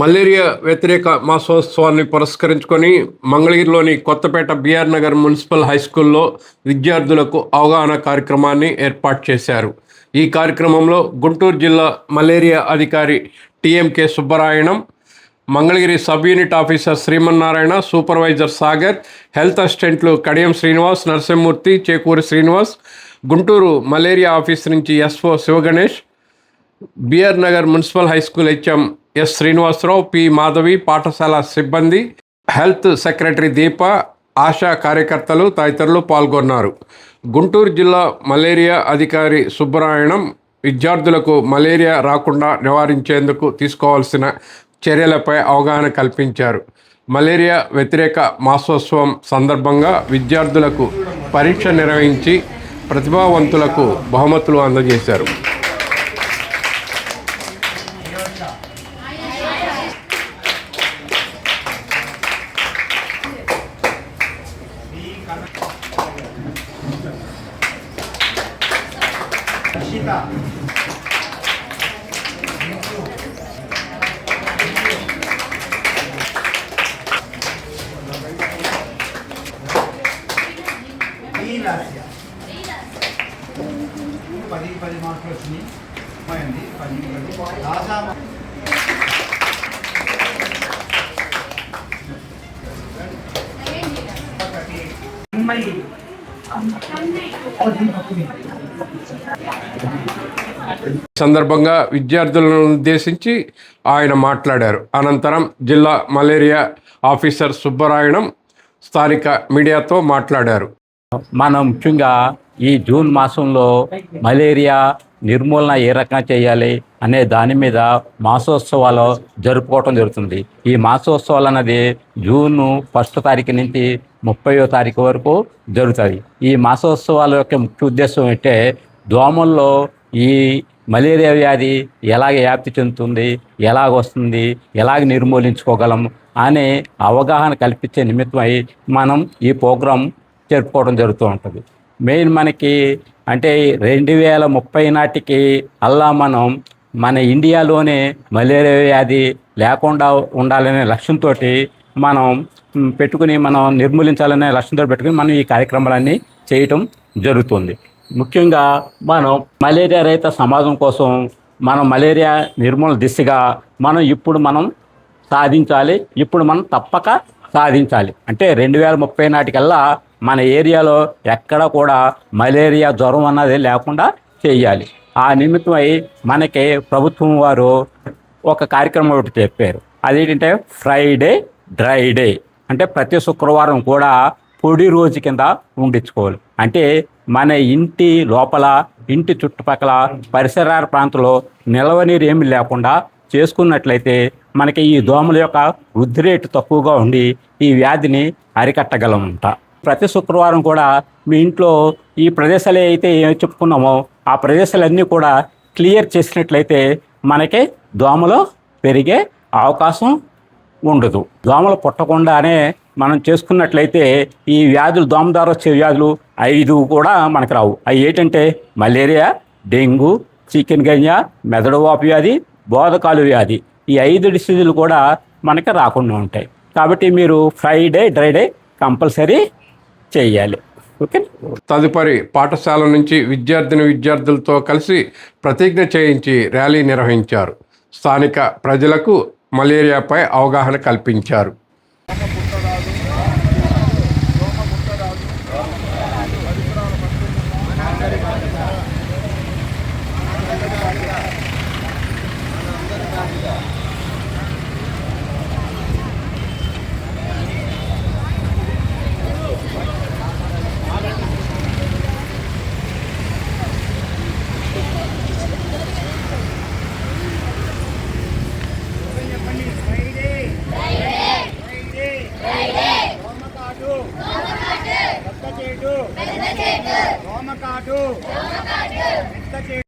Malaria వ్యతిరేక మాసోత్సవాన్ని పురస్కరించుకొని మంగళగిరిలోని కొత్తపేట బిఆర్ నగర్ మున్సిపల్ హైస్కూల్లో విద్యార్థులకు అవగాహన కార్యక్రమాన్ని ఏర్పాటు చేశారు. ఈ కార్యక్రమంలో గుంటూరు జిల్లా మలేరియా అధికారి TMK Subbarayanam, Mangalagiri sub unit officer Srimannarayana, supervisor Sagar, health అసిస్టెంట్లు కడియం శ్రీనివాస్, నరసింహమూర్తి, చేకూరి శ్రీనివాస్, గుంటూరు మలేరియా ఆఫీస్ నుంచి SO Sivaganesh, BR Nagar municipal high school HM S Srinivasarao, P Madhavi, పాఠశాల సిబ్బంది, హెల్త్ సెక్రటరీ దీప, ఆశా కార్యకర్తలు తదితరులు పాల్గొన్నారు. గుంటూరు జిల్లా మలేరియా అధికారి సుబ్బరాయణం విద్యార్థులకు మలేరియా రాకుండా నివారించేందుకు తీసుకోవాల్సిన చర్యలపై అవగాహన కల్పించారు. మలేరియా వ్యతిరేక మాసోత్సవం సందర్భంగా విద్యార్థులకు పరీక్ష నిర్వహించి ప్రతిభావంతులకు బహుమతులు అందజేశారు. పది మార్కులు వచ్చినాయి. సందర్భంగా విద్యార్థులను ఉద్దేశించి ఆయన మాట్లాడారు. అనంతరం జిల్లా మలేరియా ఆఫీసర్ సుబ్బరాయణం స్థానిక మీడియాతో మాట్లాడారు. మనం ముఖ్యంగా ఈ జూన్ మాసంలో మలేరియా నిర్మూలన ఏ రకంగా చేయాలి అనే దాని మీద మాసోత్సవాలు జరుపుకోవటం జరుగుతుంది. ఈ మాసోత్సవాలు అన్నది జూన్ 1 తారీఖు నుంచి 30వ తారీఖు వరకు జరుగుతాయి. ఈ మాసోత్సవాల యొక్క ముఖ్య ఉద్దేశం అంటే దోమల్లో ఈ మలేరియా వ్యాధి ఎలాగ వ్యాప్తి చెందుతుంది, ఎలాగ వస్తుంది, ఎలాగ నిర్మూలించుకోగలం అనే అవగాహన కల్పించే నిమిత్తమై మనం ఈ ప్రోగ్రాం జరుపుకోవడం జరుగుతూ ఉంటుంది. మెయిన్ మనకి అంటే 2030 నాటికి అల్లా మనం మన ఇండియాలోనే మలేరియా వ్యాధి లేకుండా ఉండాలనే లక్ష్యంతో మనం పెట్టుకుని మనం నిర్మూలించాలనే లక్ష్యంతో పెట్టుకుని మనం ఈ కార్యక్రమాలన్నీ చేయటం జరుగుతుంది. ముఖ్యంగా మనం మలేరియా రహిత సమాజం కోసం మనం మలేరియా నిర్మూలన దిశగా మనం సాధించాలి. ఇప్పుడు మనం తప్పక సాధించాలి. అంటే 2030 నాటికల్లా మన ఏరియాలో ఎక్కడ కూడా మలేరియా జ్వరం అన్నది లేకుండా చేయాలి. ఆ నిమిత్తమై మనకి ప్రభుత్వం వారు ఒక కార్యక్రమం ఒకటి చెప్పారు. అదేంటంటే ఫ్రైడే డ్రై డే, అంటే ప్రతి శుక్రవారం కూడా పొడి రోజు కింద ఉండించుకోవాలి. అంటే మన ఇంటి లోపల, ఇంటి చుట్టుపక్కల పరిసరాల ప్రాంతంలో నిల్వ నీరు ఏమి లేకుండా చేసుకున్నట్లయితే మనకి ఈ దోమల యొక్క వృద్ధి రేటు తక్కువగా ఉండి ఈ వ్యాధిని అరికట్టగలమంట. ప్రతి శుక్రవారం కూడా మీ ఇంట్లో ఈ ప్రదేశాలు అయితే ఏమి చెప్పుకున్నామో ఆ ప్రదేశాలన్నీ కూడా క్లియర్ చేసినట్లయితే మనకి దోమలు పెరిగే అవకాశం ఉండదు. దోమలు పుట్టకుండానే మనం చేసుకున్నట్లయితే ఈ వ్యాధులు, దోమ ద్వారా వచ్చే వ్యాధులు 5 కూడా మనకు రావు. అవి ఏంటంటే మలేరియా, డెంగ్యూ, చికెన్ గన్యా, మెదడు వాపు వ్యాధి, బోధకాలు వ్యాధి, ఈ 5 డిసీజులు కూడా మనకి రాకుండా ఉంటాయి. కాబట్టి మీరు ఫ్రైడే డ్రై డే కంపల్సరీ చేయాలి. ఓకే. తదుపరి పాఠశాల నుంచి విద్యార్థులతో కలిసి ప్రతిజ్ఞ చేయించి ర్యాలీ నిర్వహించారు. స్థానిక ప్రజలకు మలేరియాపై అవగాహన కల్పించారు. దోమకాటు